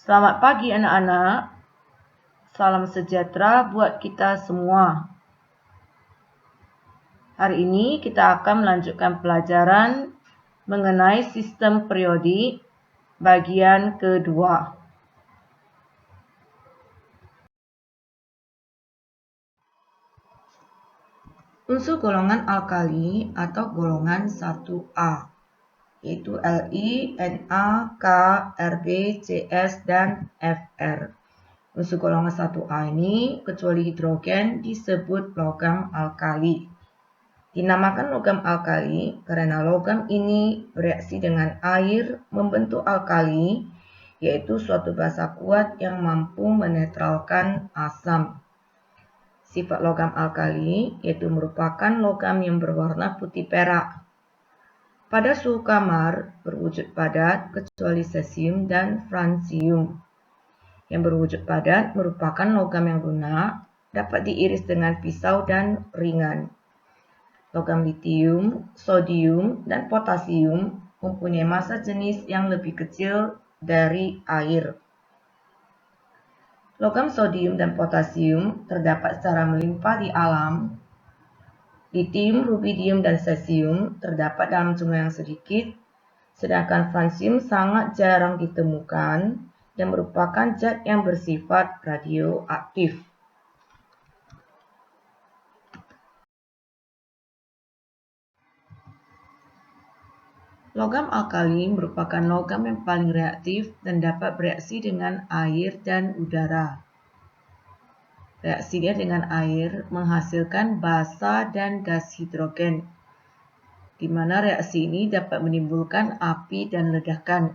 Selamat pagi anak-anak. Salam sejahtera buat kita semua. Hari ini kita akan melanjutkan pelajaran mengenai sistem periodik bagian kedua. Unsur golongan alkali atau golongan 1A, yaitu Li, Na, K, Rb, Cs, dan Fr. Unsur golongan 1A ini, kecuali hidrogen, disebut logam alkali. Dinamakan logam alkali karena logam ini bereaksi dengan air membentuk alkali, yaitu suatu basa kuat yang mampu menetralkan asam. Sifat logam alkali yaitu merupakan logam yang berwarna putih perak. Pada suhu kamar berwujud padat kecuali cesium dan francium. Yang berwujud padat merupakan logam yang lunak, dapat diiris dengan pisau dan ringan. Logam litium, sodium, dan potasium mempunyai massa jenis yang lebih kecil dari air. Logam sodium dan potasium terdapat secara melimpah di alam. Litium, rubidium, dan cesium terdapat dalam jumlah yang sedikit, sedangkan francium sangat jarang ditemukan dan merupakan zat yang bersifat radioaktif. Logam alkali merupakan logam yang paling reaktif dan dapat bereaksi dengan air dan udara. Reaksinya dengan air menghasilkan basa dan gas hidrogen, di mana reaksi ini dapat menimbulkan api dan ledakan.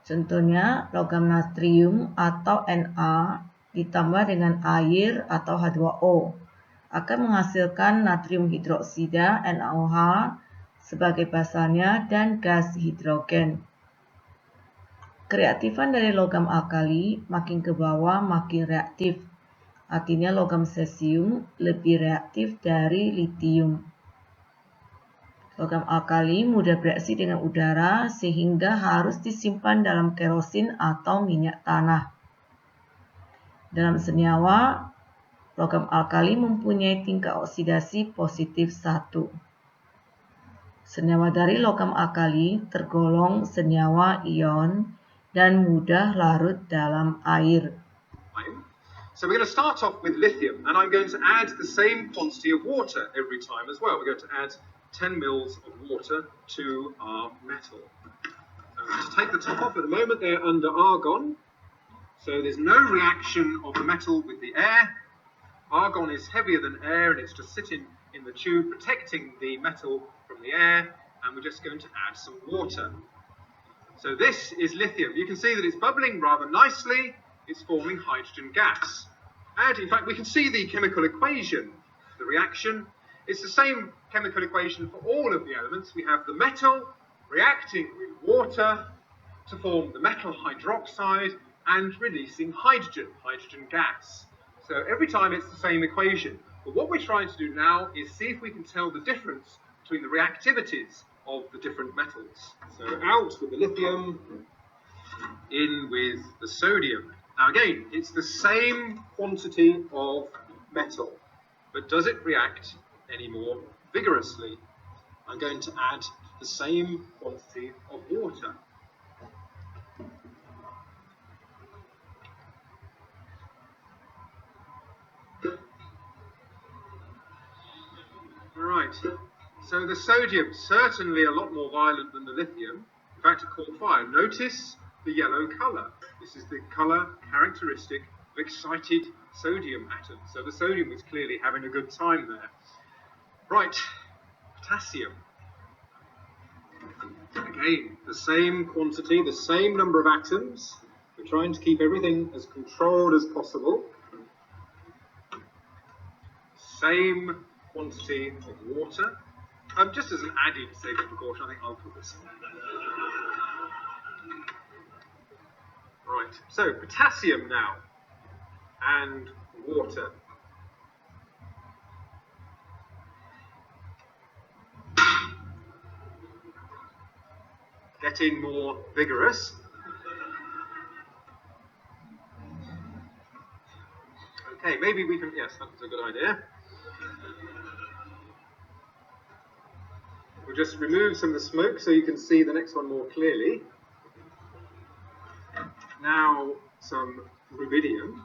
Contohnya, logam natrium atau Na ditambah dengan air atau H2O akan menghasilkan natrium hidroksida NaOH sebagai basanya dan gas hidrogen. Kereaktifan dari logam alkali makin ke bawah makin reaktif. Artinya logam cesium lebih reaktif dari litium. Logam alkali mudah bereaksi dengan udara sehingga harus disimpan dalam kerosin atau minyak tanah. Dalam senyawa, logam alkali mempunyai tingkat oksidasi positif 1. Senyawa dari logam alkali tergolong senyawa ion dan mudah larut dalam air. So we're going to start off with lithium, and I'm going to add the same quantity of water every time as well. We're going to add 10 mils of water to our metal. To take the top off, at the moment they're under argon, so there's no reaction of the metal with the air. Argon is heavier than air, and it's just sitting in the tube protecting the metal from the air, and we're just going to add some water. So this is lithium. You can see that it's bubbling rather nicely. It's forming hydrogen gas. And in fact, we can see the chemical equation, the reaction. It's the same chemical equation for all of the elements. We have the metal reacting with water to form the metal hydroxide and releasing hydrogen, hydrogen gas. So every time it's the same equation. But what we're trying to do now is see if we can tell the difference between the reactivities of the different metals. So out with the lithium, in with the sodium. Now again, it's the same quantity of metal, but does it react any more vigorously? I'm going to add the same quantity of water. Right, so the sodium, certainly a lot more violent than the lithium. In fact, it caught fire. Notice the yellow colour. This is the colour characteristic of excited sodium atoms. So the sodium was clearly having a good time there. Right, potassium. Again, the same quantity, the same number of atoms. We're trying to keep everything as controlled as possible. Same quantity of water. Just as an added safety precaution, I think I'll put this in. Right, so potassium now, and water. Getting more vigorous. Okay, maybe we can, yes, that's a good idea. We'll just remove some of the smoke so you can see the next one more clearly. Now, some rubidium.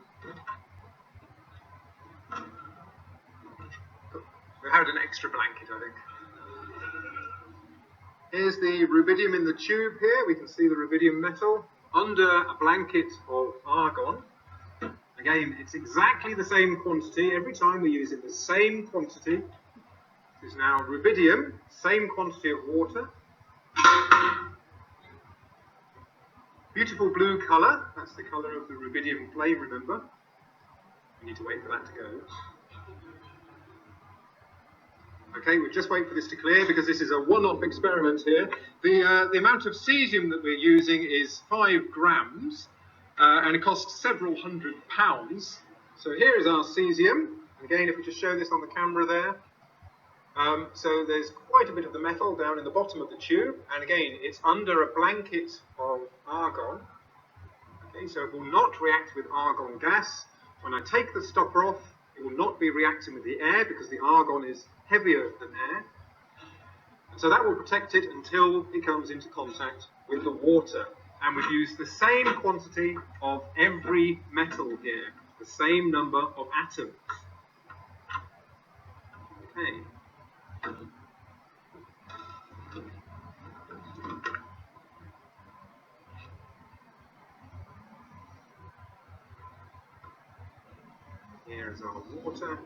We had an extra blanket, I think. Here's the rubidium in the tube here. We can see the rubidium metal under a blanket of argon. Again, it's exactly the same quantity. Every time we're using the same quantity. This is now rubidium, same quantity of water. Beautiful blue colour. That's the colour of the rubidium flame, remember. We need to wait for that to go. Okay, we'll just wait for this to clear because this is a one-off experiment here. The amount of cesium that we're using is 5 grams and it costs several £100. So here is our cesium. Again, if we just show this on the camera there. So there's quite a bit of the metal down in the bottom of the tube, and again, it's under a blanket of argon. Okay, so it will not react with argon gas. When I take the stopper off, it will not be reacting with the air because the argon is heavier than air. And so that will protect it until it comes into contact with the water. And we've used the same quantity of every metal here, the same number of atoms. Okay. Here's our water.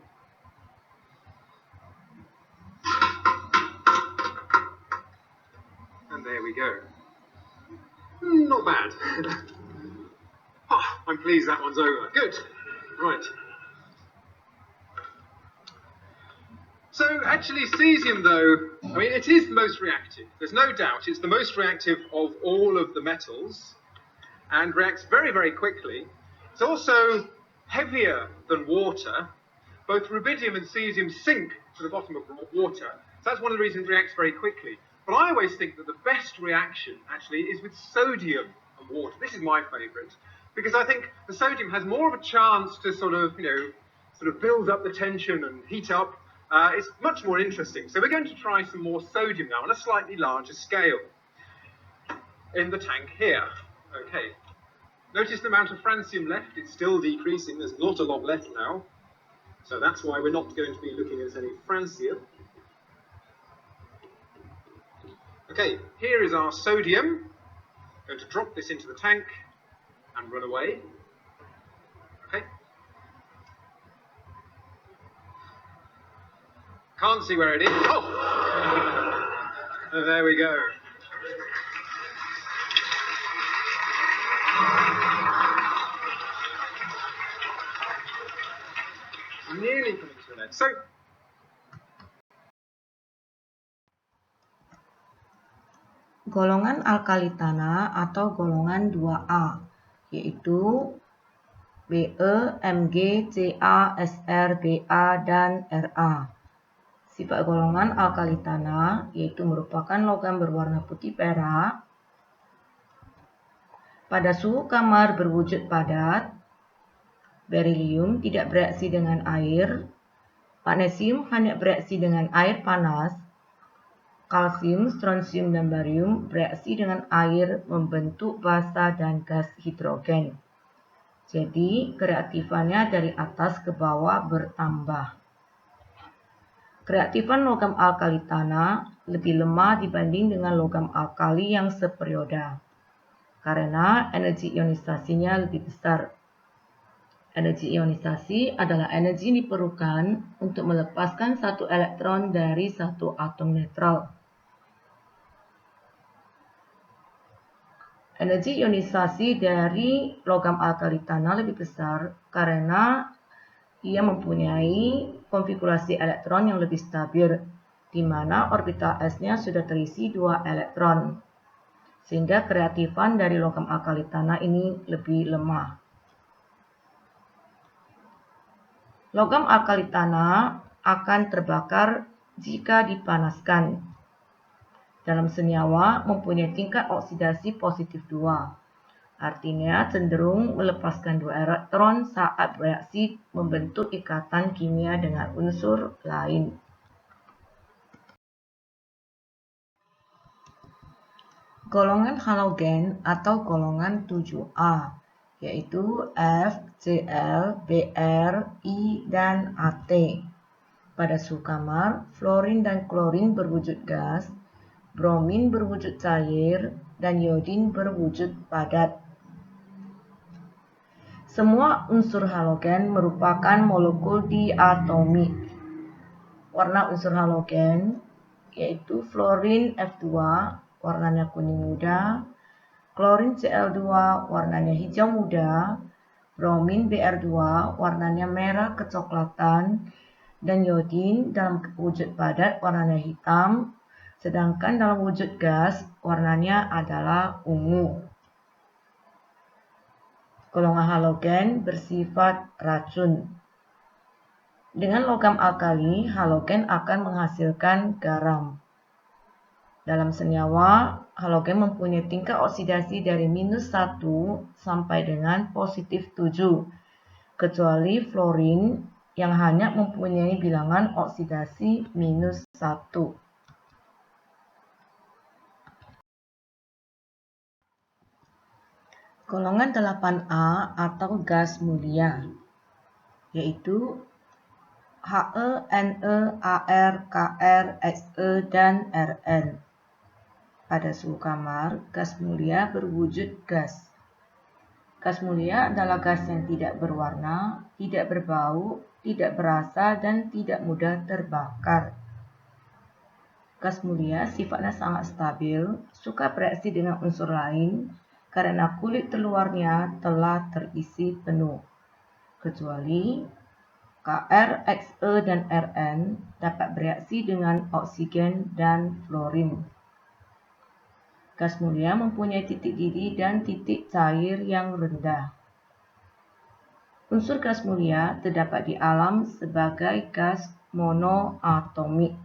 And there we go. Not bad. Oh, I'm pleased that one's over. Good. Right. So actually cesium though, I mean it is the most reactive. There's no doubt it's the most reactive of all of the metals and reacts very, very quickly. It's also heavier than water. Both rubidium and cesium sink to the bottom of water. So that's one of the reasons it reacts very quickly. But I always think that the best reaction actually is with sodium and water. This is my favourite because I think the sodium has more of a chance to sort of build up the tension and heat up. It's much more interesting. So we're going to try some more sodium now on a slightly larger scale in the tank here. Okay. Notice the amount of francium left. It's still decreasing. There's not a lot left now. So that's why we're not going to be looking at any francium. Okay, here is our sodium. I'm going to drop this into the tank and run away. Okay. Can't see where it is. Oh! There we go. Nearly coming to an end. So, golongan alkali tanah atau golongan 2A, yaitu Be, Mg, Ca, Sr, Ba, dan Ra. Sifat golongan alkali tanah yaitu merupakan logam berwarna putih perak, pada suhu kamar berwujud padat, berilium tidak bereaksi dengan air, magnesium hanya bereaksi dengan air panas, kalsium, strontium, dan barium bereaksi dengan air membentuk basa dan gas hidrogen. Jadi, kereaktifannya dari atas ke bawah bertambah. Kereaktifan logam alkali tanah lebih lemah dibanding dengan logam alkali yang seperioda, karena energi ionisasinya lebih besar. Energi ionisasi adalah energi yang diperlukan untuk melepaskan satu elektron dari satu atom netral. Energi ionisasi dari logam alkali tanah lebih besar karena ia mempunyai konfigurasi elektron yang lebih stabil, di mana orbital S-nya sudah terisi 2 elektron, sehingga kereaktifan dari logam alkali tanah ini lebih lemah. Logam alkali tanah akan terbakar jika dipanaskan. Dalam senyawa mempunyai tingkat oksidasi positif 2. Artinya cenderung melepaskan 2 elektron saat bereaksi membentuk ikatan kimia dengan unsur lain. Golongan halogen atau golongan 7A, yaitu F, Cl, Br, I, dan At. Pada suhu kamar, fluorin dan klorin berwujud gas, bromin berwujud cair, dan iodin berwujud padat. Semua unsur halogen merupakan molekul diatomik. Warna unsur halogen yaitu fluorin F2 warnanya kuning muda, klorin Cl2 warnanya hijau muda, bromin Br2 warnanya merah kecoklatan, dan iodin dalam wujud padat warnanya hitam, sedangkan dalam wujud gas warnanya adalah ungu. Golongan halogen bersifat racun. Dengan logam alkali, halogen akan menghasilkan garam. Dalam senyawa, halogen mempunyai tingkat oksidasi dari -1 sampai dengan +7, kecuali fluorin yang hanya mempunyai bilangan oksidasi -1. Golongan 8A atau gas mulia, yaitu He, Ne, Ar, Kr, Xe, dan Rn. Pada suhu kamar, gas mulia berwujud gas. Gas mulia adalah gas yang tidak berwarna, tidak berbau, tidak berasa, dan tidak mudah terbakar. Gas mulia sifatnya sangat stabil, suka bereaksi dengan unsur lain, karena kulit terluarnya telah terisi penuh, kecuali Kr, Xe, dan Rn dapat bereaksi dengan oksigen dan fluorin. Gas mulia mempunyai titik didih dan titik cair yang rendah. Unsur gas mulia terdapat di alam sebagai gas monoatomik.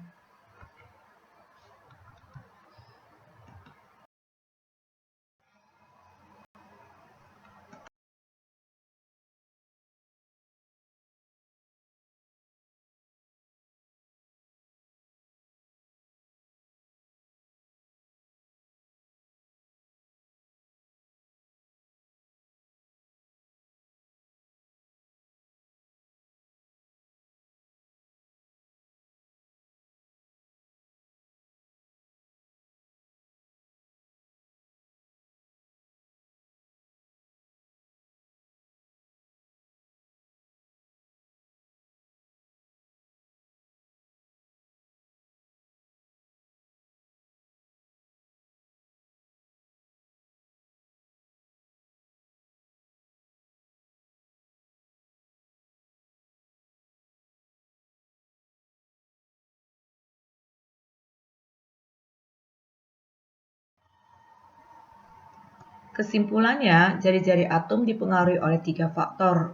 Kesimpulannya, jari-jari atom dipengaruhi oleh 3 faktor.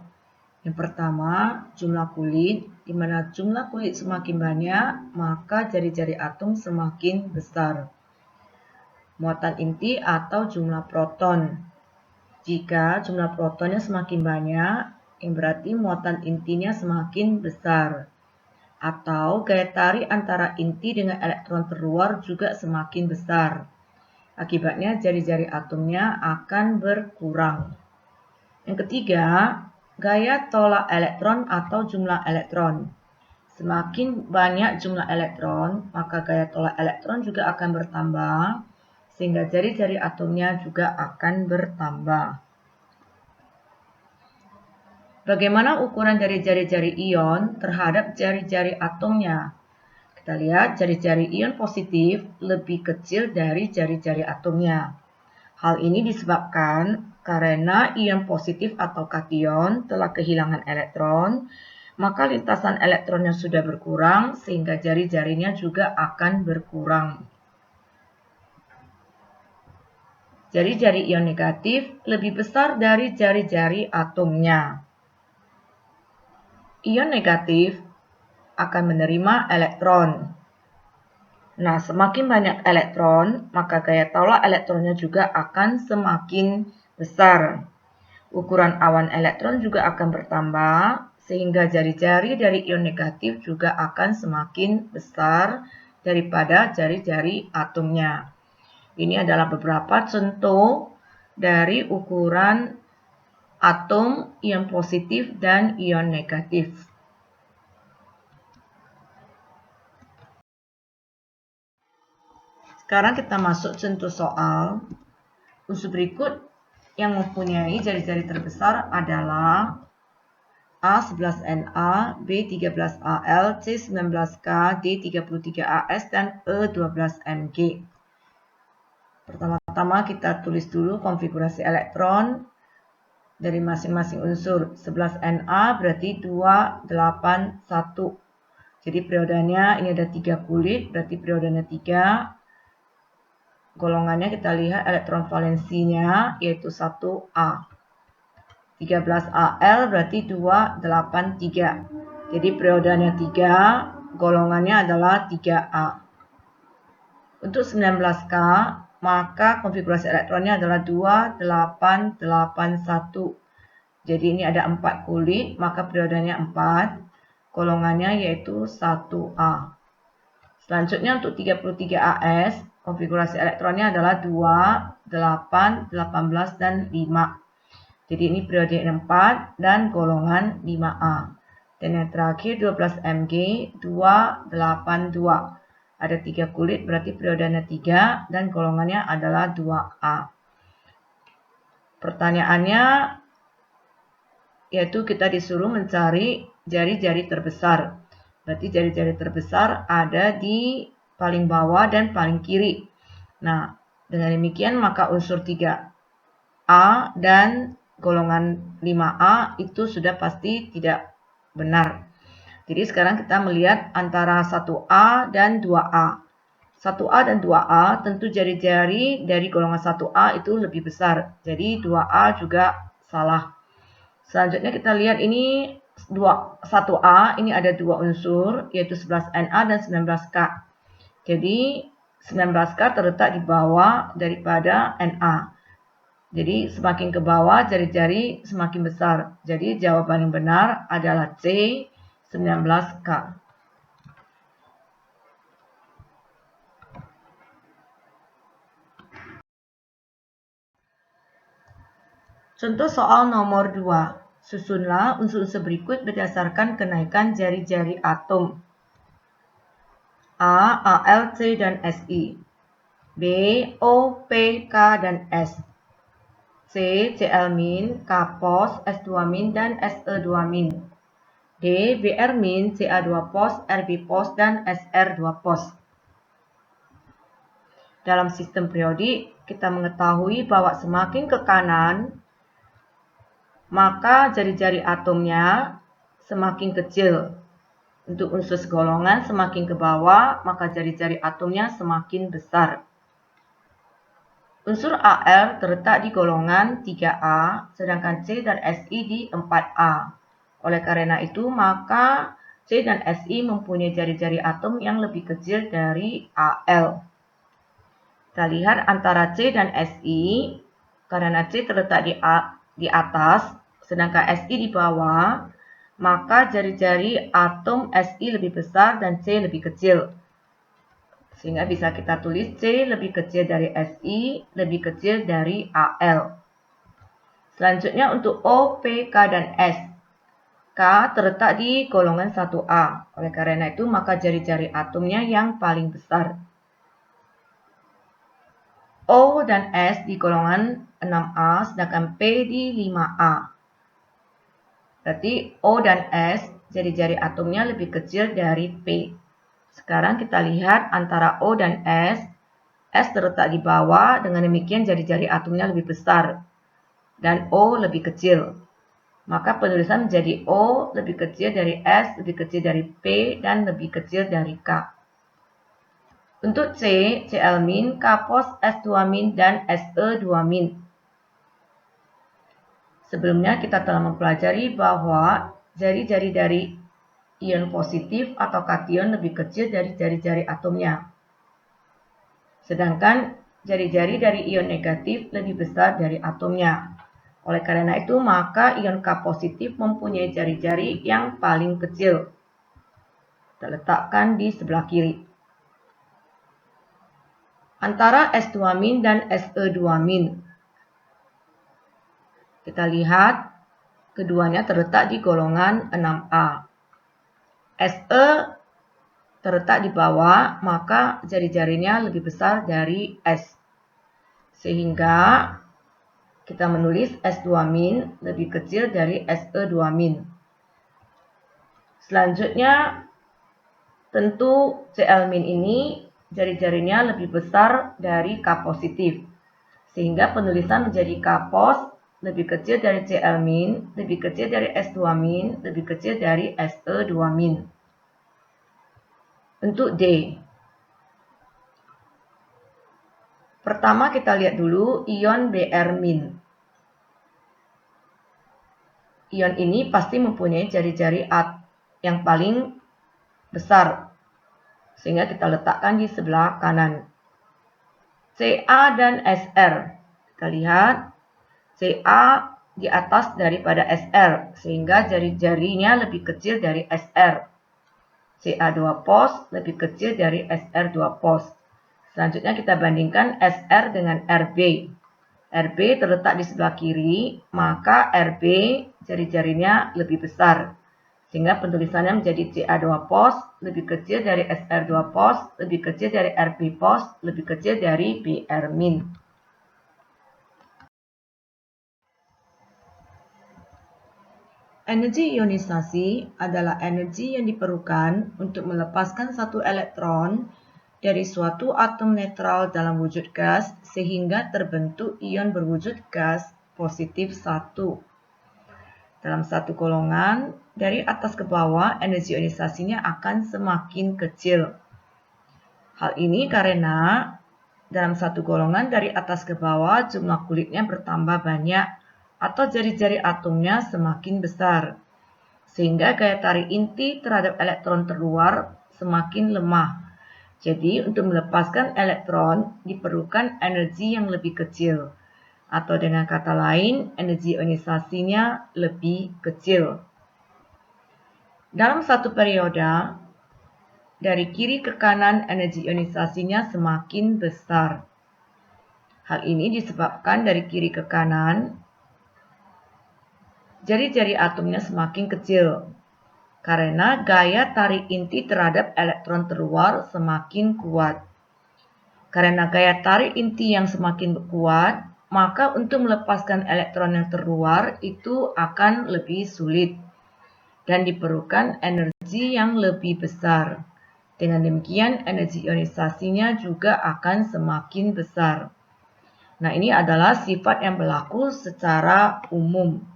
Yang pertama, jumlah kulit, di mana jumlah kulit semakin banyak, maka jari-jari atom semakin besar. Muatan inti atau jumlah proton. Jika jumlah protonnya semakin banyak, yang berarti muatan intinya semakin besar. Atau gaya tarik antara inti dengan elektron terluar juga semakin besar. Akibatnya jari-jari atomnya akan berkurang. Yang ketiga, gaya tolak elektron atau jumlah elektron. Semakin banyak jumlah elektron, maka gaya tolak elektron juga akan bertambah, sehingga jari-jari atomnya juga akan bertambah. Bagaimana ukuran dari jari-jari ion terhadap jari-jari atomnya? Kita lihat jari-jari ion positif lebih kecil dari jari-jari atomnya. Hal ini disebabkan karena ion positif atau kation telah kehilangan elektron, maka lintasan elektronnya sudah berkurang sehingga jari-jarinya juga akan berkurang. Jari-jari ion negatif lebih besar dari jari-jari atomnya. Ion negatif akan menerima elektron. Nah, semakin banyak elektron, maka gaya tolak elektronnya juga akan semakin besar. Ukuran awan elektron juga akan bertambah, sehingga jari-jari dari ion negatif juga akan semakin besar daripada jari-jari atomnya. Ini adalah beberapa contoh dari ukuran atom ion positif dan ion negatif. Sekarang kita masuk contoh soal. Unsur berikut yang mempunyai jari-jari terbesar adalah A11Na, B13Al, C19K, D33As, dan E12Mg. Pertama-tama kita tulis dulu konfigurasi elektron dari masing-masing unsur. 11Na berarti 281. Jadi periodenya ini ada 3 kulit, berarti periodenya 3. Golongannya kita lihat elektron valensinya yaitu 1A. 13Al berarti 283. Jadi periodenya 3, golongannya adalah 3A. Untuk 19K, maka konfigurasi elektronnya adalah 2881. Jadi ini ada 4 kulit, maka periodenya 4. Golongannya yaitu 1A. Selanjutnya untuk 33As, konfigurasi elektronnya adalah 2, 8, 18, dan 5. Jadi ini periode 4 dan golongan 5A. Dan yang terakhir 12Mg 282. Ada 3 kulit berarti periodenya 3 dan golongannya adalah 2A. Pertanyaannya yaitu kita disuruh mencari jari-jari terbesar. Berarti jari-jari terbesar ada di paling bawah dan paling kiri. Nah, dengan demikian maka unsur 3A dan golongan 5A itu sudah pasti tidak benar. Jadi sekarang kita melihat antara 1A dan 2A. 1A dan 2A tentu jari-jari dari golongan 1A itu lebih besar. Jadi 2A juga salah. Selanjutnya kita lihat ini 1A, ini ada 2 unsur yaitu 11Na dan 19K. Jadi 19K terletak di bawah daripada Na. Jadi semakin ke bawah jari-jari semakin besar. Jadi jawaban yang benar adalah C, 19K. Contoh soal nomor 2. Susunlah unsur-unsur berikut berdasarkan kenaikan jari-jari atom. A, Al, C, dan Si. B, O, P, K, dan S. C, Cl-, K+, S2-, dan Se2-. D, Br-, Ca2+, Rb+, dan Sr2+. Dalam sistem periodik, kita mengetahui bahwa semakin ke kanan, maka jari-jari atomnya semakin kecil. Untuk unsur segolongan semakin ke bawah, maka jari-jari atomnya semakin besar. Unsur Al terletak di golongan 3A, sedangkan C dan Si di 4A. Oleh karena itu, maka C dan Si mempunyai jari-jari atom yang lebih kecil dari Al. Kita lihat antara C dan Si, karena C terletak di atas, sedangkan Si di bawah, maka jari-jari atom Si lebih besar dan C lebih kecil. Sehingga bisa kita tulis C lebih kecil dari Si, lebih kecil dari Al. Selanjutnya untuk O, P, K, dan S. K terletak di golongan 1A. Oleh karena itu, maka jari-jari atomnya yang paling besar. O dan S di golongan 6A, sedangkan P di 5A. Berarti O dan S, jari-jari atomnya lebih kecil dari P. Sekarang kita lihat antara O dan S. S terletak di bawah, dengan demikian jari-jari atomnya lebih besar. Dan O lebih kecil. Maka penulisan menjadi O lebih kecil dari S, lebih kecil dari P, dan lebih kecil dari K. Untuk C, Cl-, K+, S2-, dan Se2-. Sebelumnya kita telah mempelajari bahwa jari-jari dari ion positif atau kation lebih kecil dari jari-jari atomnya. Sedangkan jari-jari dari ion negatif lebih besar dari atomnya. Oleh karena itu, maka ion K positif mempunyai jari-jari yang paling kecil. Kita letakkan di sebelah kiri. Antara S2- dan Se2-. Kita lihat, keduanya terletak di golongan 6A. Se terletak di bawah, maka jari-jarinya lebih besar dari S. Sehingga kita menulis S2- lebih kecil dari Se2-. Selanjutnya, tentu Cl- ini jari-jarinya lebih besar dari K positif. Sehingga penulisan menjadi K pos lebih kecil dari Cl-, lebih kecil dari S2-, lebih kecil dari Se2-. Untuk D. Pertama kita lihat dulu ion Br-. Ion ini pasti mempunyai jari-jari yang paling besar, sehingga kita letakkan di sebelah kanan. Ca dan Sr. Kita lihat, Ca di atas daripada Sr, sehingga jari-jarinya lebih kecil dari Sr. Ca2 pos lebih kecil dari Sr2 pos. Selanjutnya kita bandingkan Sr dengan Rb. Rb terletak di sebelah kiri, maka Rb jari-jarinya lebih besar. Sehingga penulisannya menjadi Ca2 pos lebih kecil dari Sr2 pos, lebih kecil dari Rb pos, lebih kecil dari Br-. Energi ionisasi adalah energi yang diperlukan untuk melepaskan satu elektron dari suatu atom netral dalam wujud gas sehingga terbentuk ion berwujud gas positif 1. Dalam satu golongan, dari atas ke bawah energi ionisasinya akan semakin kecil. Hal ini karena dalam satu golongan dari atas ke bawah jumlah kulitnya bertambah banyak atau jari-jari atomnya semakin besar. Sehingga gaya tarik inti terhadap elektron terluar semakin lemah. Jadi, untuk melepaskan elektron diperlukan energi yang lebih kecil. Atau dengan kata lain, energi ionisasinya lebih kecil. Dalam satu periode, dari kiri ke kanan energi ionisasinya semakin besar. Hal ini disebabkan dari kiri ke kanan, jari-jari atomnya semakin kecil. Karena gaya tarik inti terhadap elektron terluar semakin kuat. Karena gaya tarik inti yang semakin kuat, maka untuk melepaskan elektron yang terluar itu akan lebih sulit dan diperlukan energi yang lebih besar. Dengan demikian, energi ionisasinya juga akan semakin besar. Nah, ini adalah sifat yang berlaku secara umum.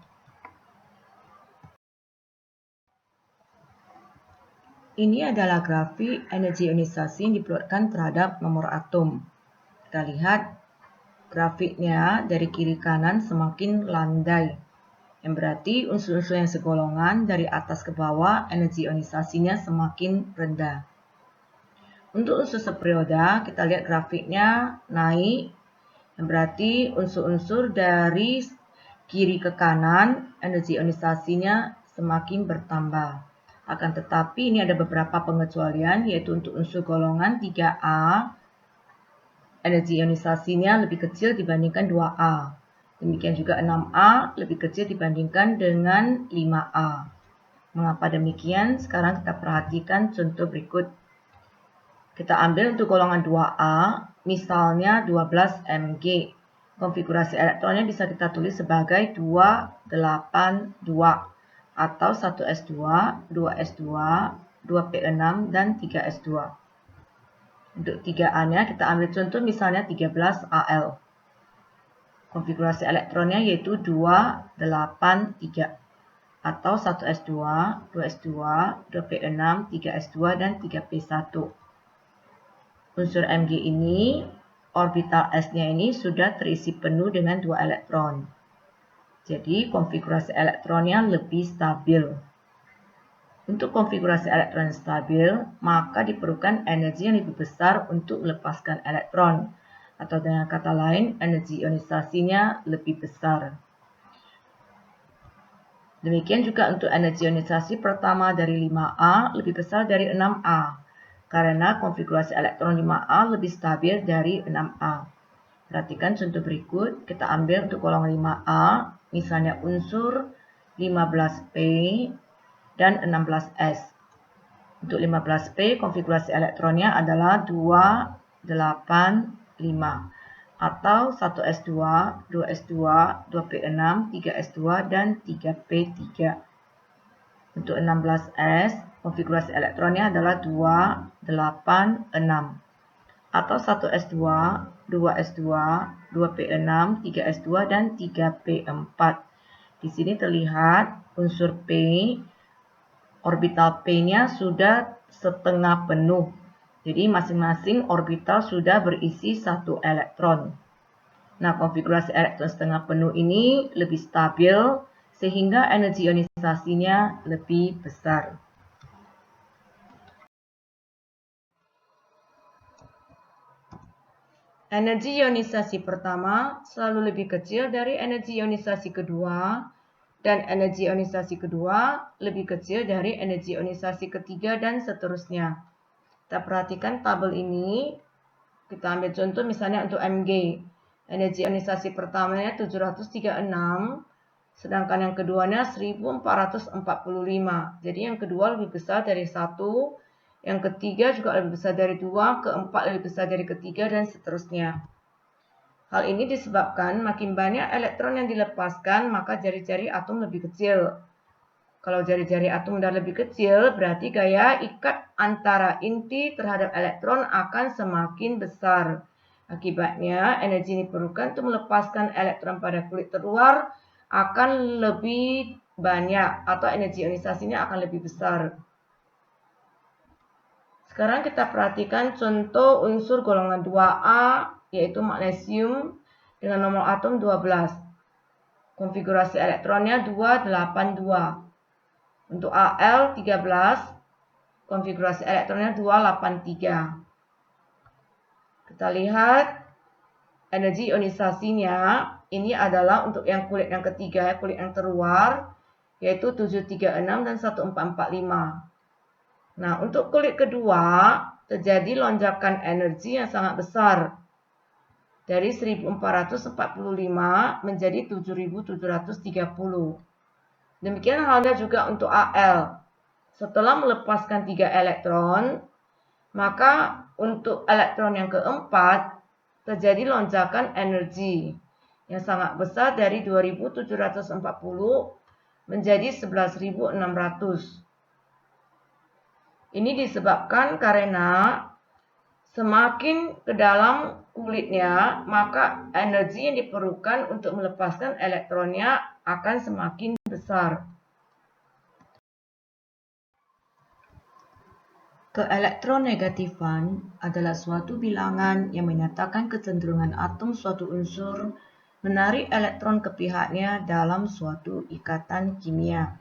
Ini adalah grafik energi ionisasi yang diplotkan terhadap nomor atom. Kita lihat grafiknya dari kiri kanan semakin landai. Yang berarti unsur-unsur yang segolongan dari atas ke bawah energi ionisasinya semakin rendah. Untuk unsur seperiode kita lihat grafiknya naik. Yang berarti unsur-unsur dari kiri ke kanan energi ionisasinya semakin bertambah. Akan tetapi ini ada beberapa pengecualian, yaitu untuk unsur golongan 3A, energi ionisasinya lebih kecil dibandingkan 2A. Demikian juga 6A lebih kecil dibandingkan dengan 5A. Mengapa demikian? Sekarang kita perhatikan contoh berikut. Kita ambil untuk golongan 2A, misalnya 12 Mg. Konfigurasi elektronnya bisa kita tulis sebagai 282. Atau 1s2, 2s2, 2p6, dan 3s2. Untuk 3A-nya kita ambil contoh misalnya 13Al. Konfigurasi elektronnya yaitu 283. Atau 1s2, 2s2, 2p6, 3s2, dan 3p1. Unsur Mg ini, orbital S-nya ini sudah terisi penuh dengan 2 elektron. Jadi, konfigurasi elektronnya lebih stabil. Untuk konfigurasi elektron stabil, maka diperlukan energi yang lebih besar untuk melepaskan elektron. Atau dengan kata lain, energi ionisasinya lebih besar. Demikian juga untuk energi ionisasi pertama dari 5A lebih besar dari 6A, karena konfigurasi elektron 5A lebih stabil dari 6A. Perhatikan contoh berikut, kita ambil untuk golongan 5A, misalnya unsur 15P dan 16S. Untuk 15P, konfigurasi elektronnya adalah 285, atau 1S2, 2S2, 2P6, 3S2, dan 3P3. Untuk 16S, konfigurasi elektronnya adalah 286, atau 1S2, 2S2, 2P6, 3S2, dan 3P4. Di sini terlihat unsur P, orbital P-nya sudah setengah penuh. Jadi masing-masing orbital sudah berisi 1 elektron. Nah, konfigurasi elektron setengah penuh ini lebih stabil sehingga energi ionisasinya lebih besar. Energi ionisasi pertama selalu lebih kecil dari energi ionisasi kedua, dan energi ionisasi kedua lebih kecil dari energi ionisasi ketiga, dan seterusnya. Kita perhatikan tabel ini. Kita ambil contoh misalnya untuk Mg. Energi ionisasi pertamanya 736, sedangkan yang keduanya 1445. Jadi yang kedua lebih besar dari 1, yang ketiga juga lebih besar dari 2, keempat lebih besar dari ketiga, dan seterusnya. Hal ini disebabkan makin banyak elektron yang dilepaskan, maka jari-jari atom lebih kecil. Kalau jari-jari atom sudah lebih kecil, berarti gaya ikat antara inti terhadap elektron akan semakin besar. Akibatnya, energi yang diperlukan untuk melepaskan elektron pada kulit terluar akan lebih banyak, atau energi ionisasinya akan lebih besar. Sekarang kita perhatikan contoh unsur golongan 2A, yaitu magnesium dengan nomor atom 12. Konfigurasi elektronnya 282. Untuk Al 13, konfigurasi elektronnya 283. Kita lihat energi ionisasinya, ini adalah untuk yang kulit yang ketiga, kulit yang terluar, yaitu 736 dan 1445. Nah, untuk kulit kedua, terjadi lonjakan energi yang sangat besar. Dari 1445 menjadi 7730. Demikian halnya juga untuk Al. Setelah melepaskan 3 elektron, maka untuk elektron yang keempat terjadi lonjakan energi yang sangat besar dari 2740 menjadi 11.600. Ini disebabkan karena semakin ke dalam kulitnya, maka energi yang diperlukan untuk melepaskan elektronnya akan semakin besar. Keelektronegatifan adalah suatu bilangan yang menyatakan kecenderungan atom suatu unsur menarik elektron ke pihaknya dalam suatu ikatan kimia.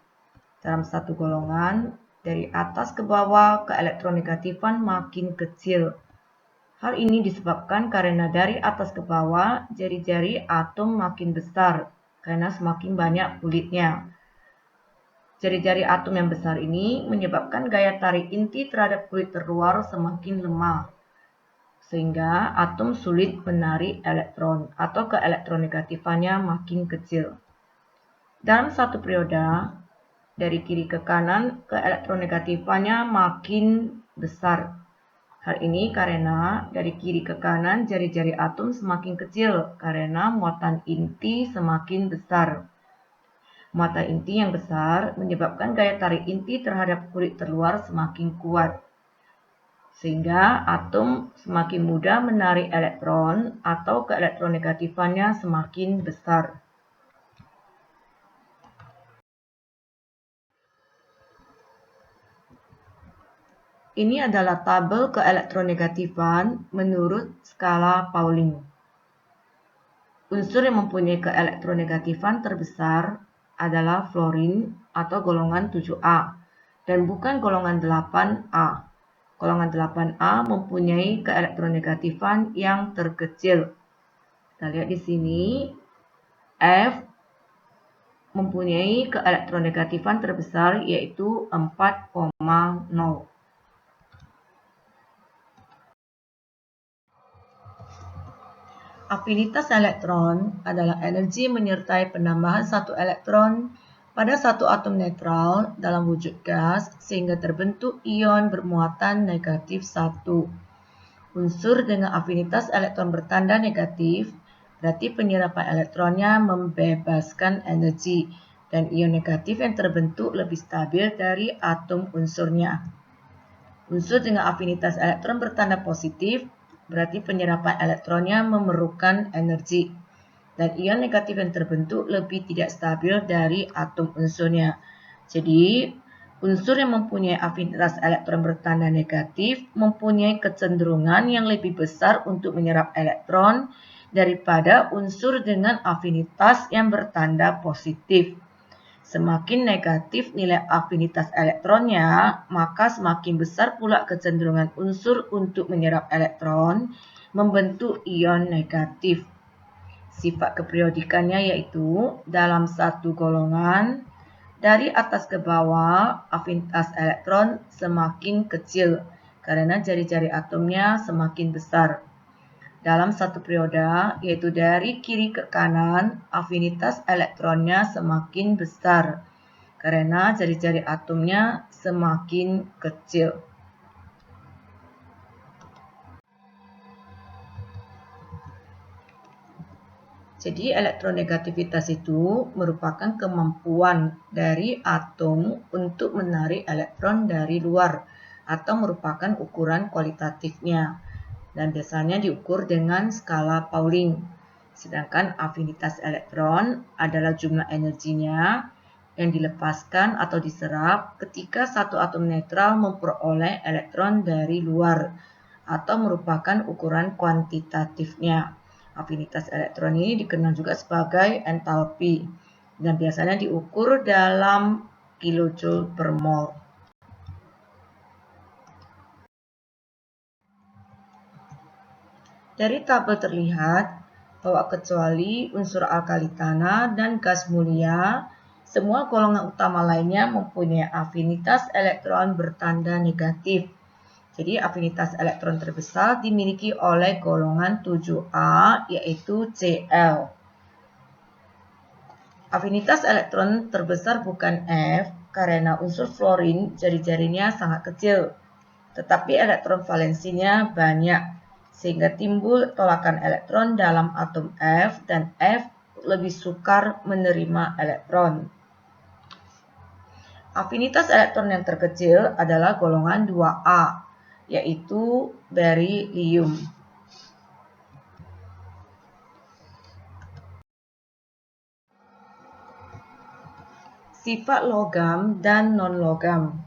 Dalam satu golongan, dari atas ke bawah, keelektronegatifan makin kecil. Hal ini disebabkan karena dari atas ke bawah, jari-jari atom makin besar karena semakin banyak kulitnya. Jari-jari atom yang besar ini menyebabkan gaya tarik inti terhadap kulit terluar semakin lemah, sehingga atom sulit menarik elektron atau keelektronegatifannya makin kecil. Dalam satu periode, dari kiri ke kanan, keelektronegatifannya makin besar. Hal ini karena dari kiri ke kanan jari-jari atom semakin kecil karena muatan inti semakin besar. Muatan inti yang besar menyebabkan gaya tarik inti terhadap kulit terluar semakin kuat, sehingga atom semakin mudah menarik elektron atau keelektronegatifannya semakin besar. Ini adalah tabel keelektronegatifan menurut skala Pauling. Unsur yang mempunyai keelektronegatifan terbesar adalah fluorin atau golongan 7A dan bukan golongan 8A. golongan 8A mempunyai keelektronnegatifan yang terkecil. Kita lihat di sini, F mempunyai keelektronnegatifan terbesar yaitu 4,0. Afinitas elektron adalah energi menyertai penambahan satu elektron pada satu atom netral dalam wujud gas sehingga terbentuk ion bermuatan negatif 1. Unsur dengan afinitas elektron bertanda negatif berarti penyerapan elektronnya membebaskan energi dan ion negatif yang terbentuk lebih stabil dari atom unsurnya. Unsur dengan afinitas elektron bertanda positif berarti penyerapan elektronnya memerlukan energi dan ion negatif yang terbentuk lebih tidak stabil dari atom unsurnya. Jadi, unsur yang mempunyai afinitas elektron bertanda negatif mempunyai kecenderungan yang lebih besar untuk menyerap elektron daripada unsur dengan afinitas yang bertanda positif. Semakin negatif nilai afinitas elektronnya, maka semakin besar pula kecenderungan unsur untuk menyerap elektron membentuk ion negatif. Sifat keperiodikannya yaitu dalam satu golongan, dari atas ke bawah, afinitas elektron semakin kecil karena jari-jari atomnya semakin besar. Dalam satu periode, yaitu dari kiri ke kanan, afinitas elektronnya semakin besar karena jari-jari atomnya semakin kecil. Jadi elektronegativitas itu merupakan kemampuan dari atom untuk menarik elektron dari luar atau merupakan ukuran kualitatifnya. Dan biasanya diukur dengan skala Pauling. Sedangkan afinitas elektron adalah jumlah energinya yang dilepaskan atau diserap ketika satu atom netral memperoleh elektron dari luar atau merupakan ukuran kuantitatifnya. Afinitas elektron ini dikenal juga sebagai entalpi dan biasanya diukur dalam kilojoule per mol. Dari tabel terlihat bahwa kecuali unsur alkali tanah dan gas mulia, semua golongan utama lainnya mempunyai afinitas elektron bertanda negatif. Jadi afinitas elektron terbesar dimiliki oleh golongan 7A yaitu Cl. Afinitas elektron terbesar bukan F karena unsur fluorin jari-jarinya sangat kecil, tetapi elektron valensinya banyak. Sehingga timbul tolakan elektron dalam atom F dan F lebih sukar menerima elektron. Afinitas elektron yang terkecil adalah golongan 2A, yaitu beryllium. Sifat logam dan non-logam.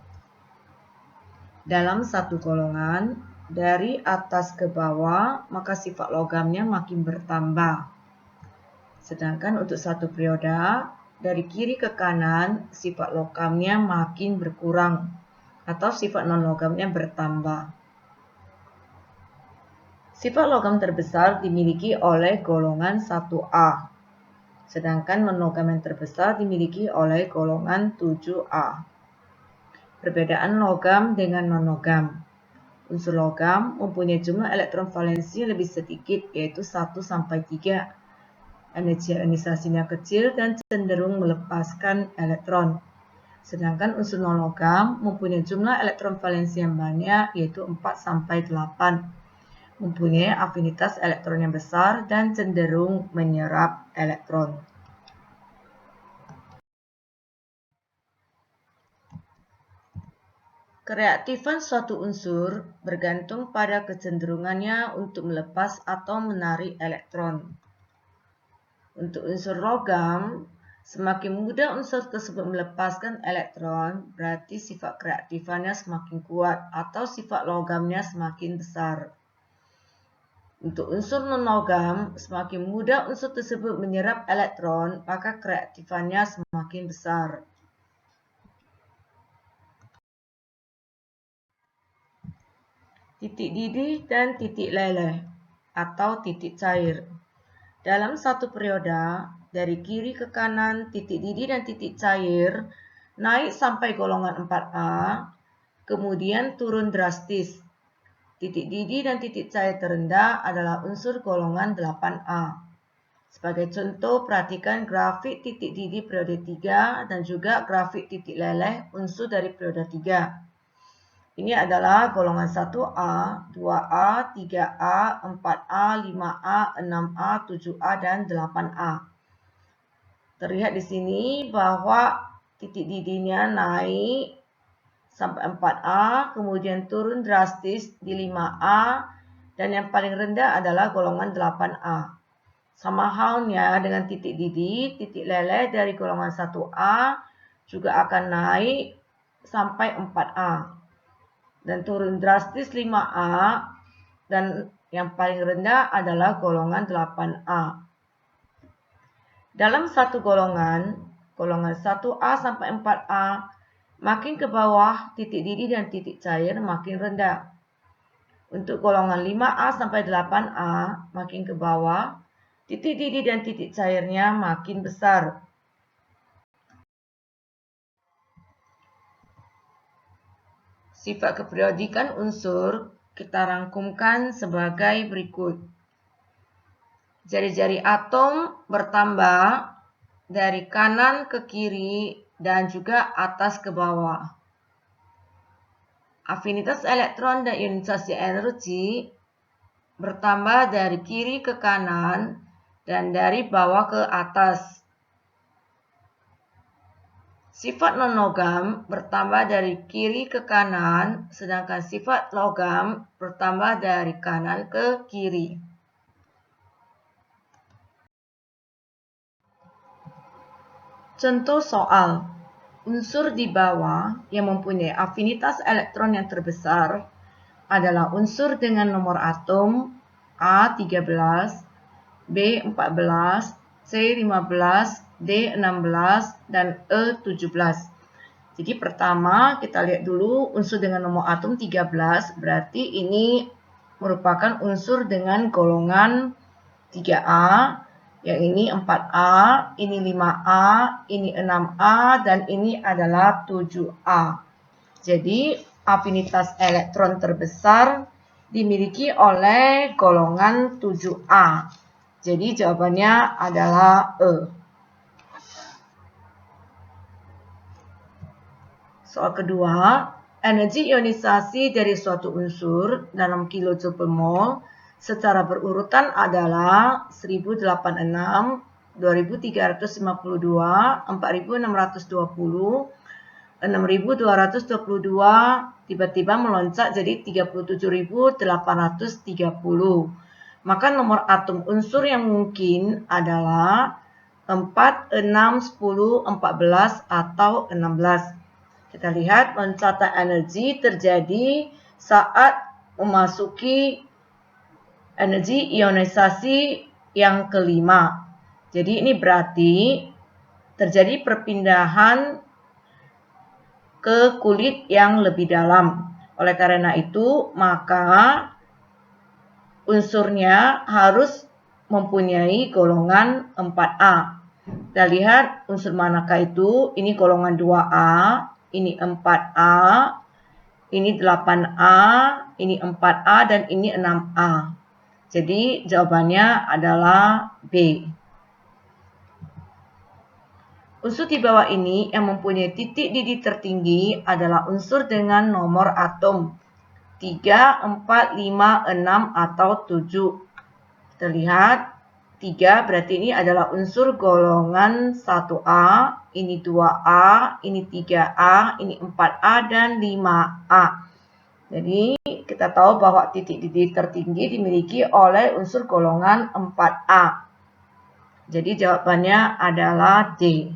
Dalam satu golongan, dari atas ke bawah, maka sifat logamnya makin bertambah. Sedangkan untuk satu periode, dari kiri ke kanan, sifat logamnya makin berkurang, atau sifat non-logamnya bertambah. Sifat logam terbesar dimiliki oleh golongan 1A, sedangkan non-logam yang terbesar dimiliki oleh golongan 7A. Perbedaan logam dengan non-logam. Unsur logam mempunyai jumlah elektron valensi lebih sedikit, yaitu 1-3. Energi ionisasinya kecil dan cenderung melepaskan elektron. Sedangkan unsur non-logam mempunyai jumlah elektron valensi yang banyak, yaitu 4-8. Mempunyai afinitas elektron yang besar dan cenderung menyerap elektron. Kereaktifan suatu unsur bergantung pada kecenderungannya untuk melepas atau menarik elektron. Untuk unsur logam, semakin mudah unsur tersebut melepaskan elektron, berarti sifat kereaktifannya semakin kuat atau sifat logamnya semakin besar. Untuk unsur non-logam, semakin mudah unsur tersebut menyerap elektron, maka kereaktifannya semakin besar. Titik didih dan titik leleh atau titik cair. Dalam satu periode, dari kiri ke kanan, titik didih dan titik cair naik sampai golongan 4A, kemudian turun drastis. Titik didih dan titik cair terendah adalah unsur golongan 8A. Sebagai contoh, perhatikan grafik titik didih periode 3 dan juga grafik titik leleh unsur dari periode 3. Ini adalah golongan 1A, 2A, 3A, 4A, 5A, 6A, 7A, dan 8A. Terlihat di sini bahwa titik didihnya naik sampai 4A, kemudian turun drastis di 5A, dan yang paling rendah adalah golongan 8A. Sama halnya dengan titik didih, titik leleh dari golongan 1A juga akan naik sampai 4A. Dan turun drastis 5A, dan yang paling rendah adalah golongan 8A. Dalam satu golongan 1A sampai 4A, makin ke bawah titik didih dan titik cair makin rendah. Untuk golongan 5A sampai 8A, makin ke bawah, titik didih dan titik cairnya makin besar. Sifat keperiodikan unsur kita rangkumkan sebagai berikut. Jari-jari atom bertambah dari kanan ke kiri dan juga atas ke bawah. Afinitas elektron dan ionisasi energi bertambah dari kiri ke kanan dan dari bawah ke atas. Sifat non-logam bertambah dari kiri ke kanan, sedangkan sifat logam bertambah dari kanan ke kiri. Contoh soal, unsur di bawah yang mempunyai afinitas elektron yang terbesar adalah unsur dengan nomor atom A13, B14, C15, D16, dan E17. Jadi pertama kita lihat dulu unsur dengan nomor atom 13, berarti ini merupakan unsur dengan golongan 3A, yang ini 4A, ini 5A, ini 6A, dan ini adalah 7A. Jadi afinitas elektron terbesar dimiliki oleh golongan 7A. Jadi jawabannya adalah E. Soal kedua, energi ionisasi dari suatu unsur dalam kilojoule per mol secara berurutan adalah 1086, 2352, 4620, 6222, tiba-tiba meloncat jadi 37.830. Maka nomor atom unsur yang mungkin adalah 4, 6, 10, 14, atau 16. Kita lihat loncatan energi terjadi saat memasuki energi ionisasi yang kelima. Jadi ini berarti terjadi perpindahan ke kulit yang lebih dalam. Oleh karena itu, maka unsurnya harus mempunyai golongan 4A. Kita lihat unsur manakah itu. Ini golongan 2A, ini 4A, ini 8A, ini 4A, dan ini 6A. Jadi jawabannya adalah B. Unsur di bawah ini yang mempunyai titik didih tertinggi adalah unsur dengan nomor atom 3, 4, 5, 6, atau 7. Kita lihat 3 berarti ini adalah unsur golongan 1A, ini 2A, ini 3A, ini 4A, dan 5A. Jadi kita tahu bahwa titik didih tertinggi dimiliki oleh unsur golongan 4A. Jadi jawabannya adalah D.